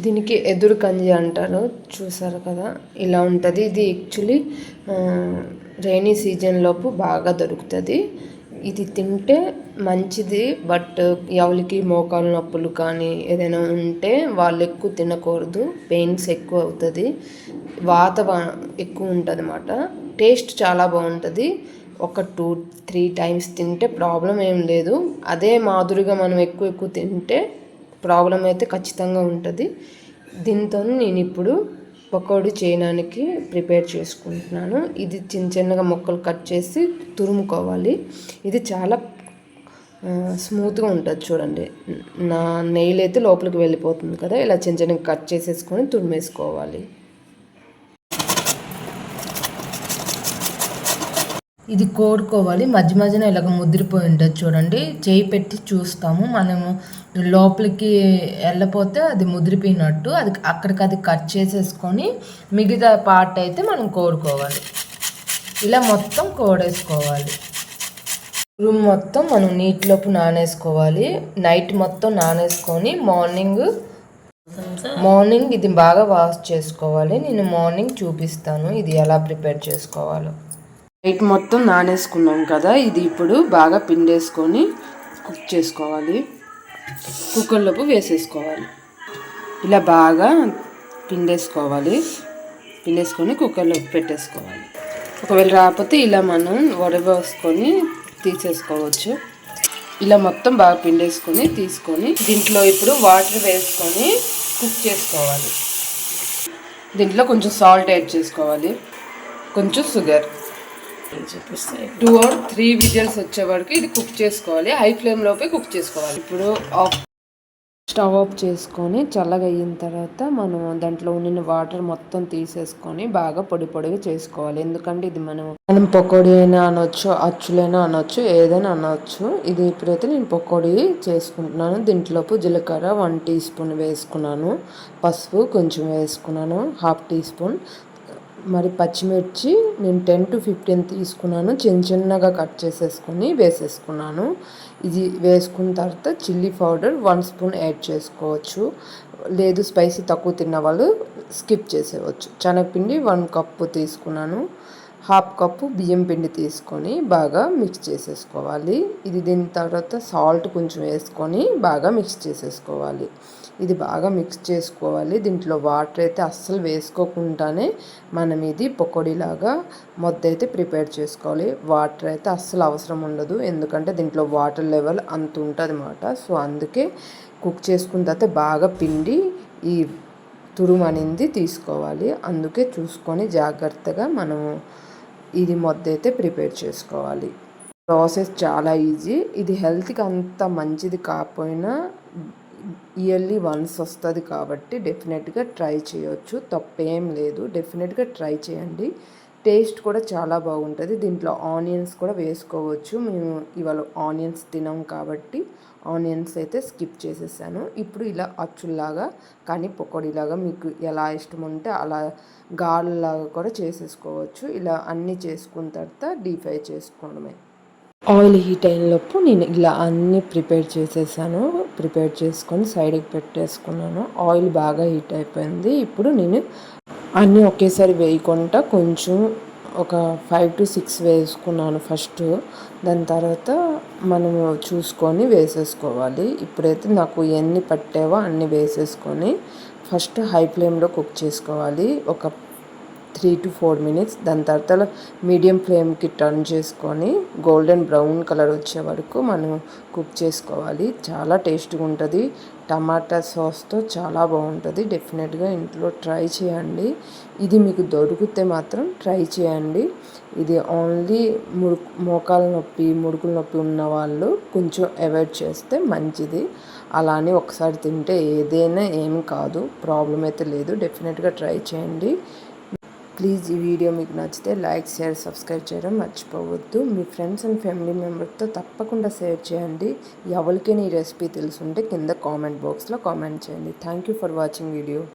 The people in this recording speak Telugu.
దీనికి ఎదురు కంజి అంటారు, చూసారు కదా ఇలా ఉంటుంది. ఇది యాక్చువల్లీ రైనీ సీజన్ లోపు బాగా దొరుకుతుంది. ఇది తింటే మంచిది, బట్ ఎవరికి మోకాలు నొప్పులు కానీ ఏదైనా ఉంటే వాళ్ళు ఎక్కువ తినకూడదు, పెయిన్స్ ఎక్కువ అవుతుంది, వాత ఎక్కువ ఉంటుంది అన్నమాట. టేస్ట్ చాలా బాగుంటుంది. ఒక 2-3 టైమ్స్ తింటే ప్రాబ్లం ఏం లేదు. అదే మాదిరిగా మనం ఎక్కువ తింటే ప్రాబ్లం అయితే ఖచ్చితంగా ఉంటుంది. దీంతో నేను ఇప్పుడు పకోడీ చేయడానికి ప్రిపేర్ చేసుకుంటున్నాను. ఇది చిన్నగా ముక్కలు కట్ చేసి తురుముకోవాలి. ఇది చాలా స్మూత్గా ఉంటుంది చూడండి. నా నెయిల్ అయితే లోపలికి వెళ్ళిపోతుంది కదా, ఇలా చిన్నగా కట్ చేసేసుకొని తురిమేసుకోవాలి. ఇది కోరుకోవాలి. మధ్య మధ్యన ఇలాగ ముదిరిపోయి ఉంటుంది చూడండి. చేయి పెట్టి చూస్తాము, మనము లోపలికి వెళ్ళపోతే అది ముదిరిపోయినట్టు. అది అక్కడికి కట్ చేసేసుకొని మిగతా పార్ట్ అయితే మనం కోరుకోవాలి. ఇలా మొత్తం కోడేసుకోవాలి. రూమ్ మొత్తం మనం నీటిలోపు నానేసుకోవాలి. నైట్ మొత్తం నానేసుకొని మార్నింగ్ ఇది బాగా వాష్ చేసుకోవాలి. నేను మార్నింగ్ చూపిస్తాను ఇది ఎలా ప్రిపేర్ చేసుకోవాలో. నైట్ మొత్తం నానేసుకున్నాం కదా, ఇది ఇప్పుడు బాగా పిండేసుకొని కుక్ చేసుకోవాలి. కుక్కర్లోపు వేసేసుకోవాలి. ఇలా బాగా పిండేసుకొని కుక్కర్లోకి పెట్టేసుకోవాలి. ఒకవేళ రాకపోతే ఇలా మనం వడవేసుకొని తీసేసుకోవచ్చు. ఇలా మొత్తం బాగా పిండేసుకొని తీసుకొని దీంట్లో ఇప్పుడు వాటర్ వేసుకొని కుక్ చేసుకోవాలి. దీంట్లో కొంచెం సాల్ట్ యాడ్ చేసుకోవాలి, కొంచెం షుగర్. 2 or 3 విజిల్స్ వచ్చే వరకు ఇది కుక్ చేసుకోవాలి. హై ఫ్లేమ్లోపే కుక్ చేసుకోవాలి. ఇప్పుడు స్టవ్ ఆఫ్ చేసుకొని చల్లగా అయిన తర్వాత దాంట్లో ఉన్న వాటర్ మొత్తం తీసేసుకొని బాగా పొడిగా చేసుకోవాలి. ఎందుకంటే ఇది మనం పకోడీ అయినా అనొచ్చు, అచ్చులైనా అనొచ్చు, ఏదైనా అనొచ్చు. ఇది ఇప్పుడైతే నేను పకోడీ చేసుకుంటున్నాను. దీంట్లోపు జీలకర్ర 1 టీ స్పూన్ వేసుకున్నాను, పసుపు కొంచెం వేసుకున్నాను 1/2 టీ స్పూన్, మరి పచ్చిమిర్చి నేను 10 to 15 తీసుకున్నాను, చిన్నగా కట్ చేసేసుకొని వేసేసుకున్నాను. ఇది వేసుకున్న తర్వాత చిల్లీ పౌడర్ 1 స్పూన్ యాడ్ చేసుకోవచ్చు, లేదు స్పైసీ తక్కువ తిన్న వాళ్ళు స్కిప్ చేసేవచ్చు. శనగపిండి 1 కప్పు తీసుకున్నాను, 1/2 కప్పు బియ్యం పిండి తీసుకొని బాగా మిక్స్ చేసేసుకోవాలి. దీని తర్వాత సాల్ట్ కొంచెం వేసుకొని బాగా మిక్స్ చేసేసుకోవాలి. ఇది బాగా మిక్స్ చేసుకోవాలి. దీంట్లో వాటర్ అయితే అస్సలు వేసుకోకుండానే మనం ఇది పకోడీలాగా మొత్తం అయితే ప్రిపేర్ చేసుకోవాలి. వాటర్ అయితే అస్సలు అవసరం ఉండదు, ఎందుకంటే దీంట్లో వాటర్ లెవెల్ అంత ఉంటుంది అన్నమాట. సో అందుకే కుక్ చేసుకున్న తర్వాత బాగా పిండి ఈ తురుము అనేది తీసుకోవాలి. అందుకే చూసుకొని జాగ్రత్తగా మనము ఇది మొత్తం అయితే ప్రిపేర్ చేసుకోవాలి. ప్రాసెస్ చాలా ఈజీ. ఇది హెల్త్కి అంత మంచిది కాకపోయినా ఇయర్లీ వన్స్ వస్తుంది కాబట్టి డెఫినెట్గా ట్రై చేయొచ్చు, తప్పేం లేదు. డెఫినెట్గా ట్రై చేయండి. టేస్ట్ కూడా చాలా బాగుంటుంది. దీంట్లో ఆనియన్స్ కూడా వేసుకోవచ్చు. మేము ఇవాళ ఆనియన్స్ తినాం కాబట్టి ఆనియన్స్ అయితే స్కిప్ చేసేసాను. ఇప్పుడు ఇలా అచ్చుల్లాగా కానీ పకోడీలాగా మీకు ఎలా ఇష్టం ఉంటే అలా గాళ్ళలాగా కూడా చేసేసుకోవచ్చు. ఇలా అన్నీ చేసుకున్న తర్వాత డీప్ ఫ్రై చేసుకోవడమే. ఆయిల్ హీట్ అయినలోపు నేను ఇలా అన్నీ ప్రిపేర్ చేసుకొని సైడ్కి పెట్టేసుకున్నాను. ఆయిల్ బాగా హీట్ అయిపోయింది. ఇప్పుడు నేను అన్నీ ఒకేసారి వేయకుండా కొంచెం ఒక 5 to 6 వేసుకున్నాను ఫస్ట్. దాని తర్వాత మనము చూసుకొని వేసేసుకోవాలి. ఇప్పుడైతే నాకు ఎన్ని పట్టావో అన్నీ వేసేసుకొని ఫస్ట్ హై ఫ్లేమ్లో కుక్ చేసుకోవాలి ఒక 3 to 4 minutes. దాని తర్వాత మీడియం ఫ్లేమ్కి టర్న్ చేసుకొని గోల్డెన్ బ్రౌన్ కలర్ వచ్చే వరకు మనం కుక్ చేసుకోవాలి. చాలా టేస్ట్గా ఉంటుంది. టమాటా సాస్తో చాలా బాగుంటుంది. డెఫినెట్గా ఇంట్లో ట్రై చేయండి. ఇది మీకు దొరికితే మాత్రం ట్రై చేయండి. ఇది ఓన్లీ మోకాల నొప్పి, ముడుకుల నొప్పి ఉన్న వాళ్ళు కొంచెం అవాయిడ్ చేస్తే మంచిది. అలానే ఒకసారి తింటే ఏదైనా ఏమి కాదు, ప్రాబ్లం అయితే లేదు. డెఫినెట్గా ట్రై చేయండి. ప్లీజ్ ఈ వీడియో మీకు నచ్చితే లైక్, షేర్, సబ్స్క్రైబ్ చేయడం మర్చిపోవద్దు. మీ ఫ్రెండ్స్ అండ్ ఫ్యామిలీ మెంబర్స్తో తప్పకుండా షేర్ చేయండి. ఎవరికైనా ఈ రెసిపీ తెలుసుంటే కింద కామెంట్ బాక్స్లో కామెంట్ చేయండి. Thank you for watching video.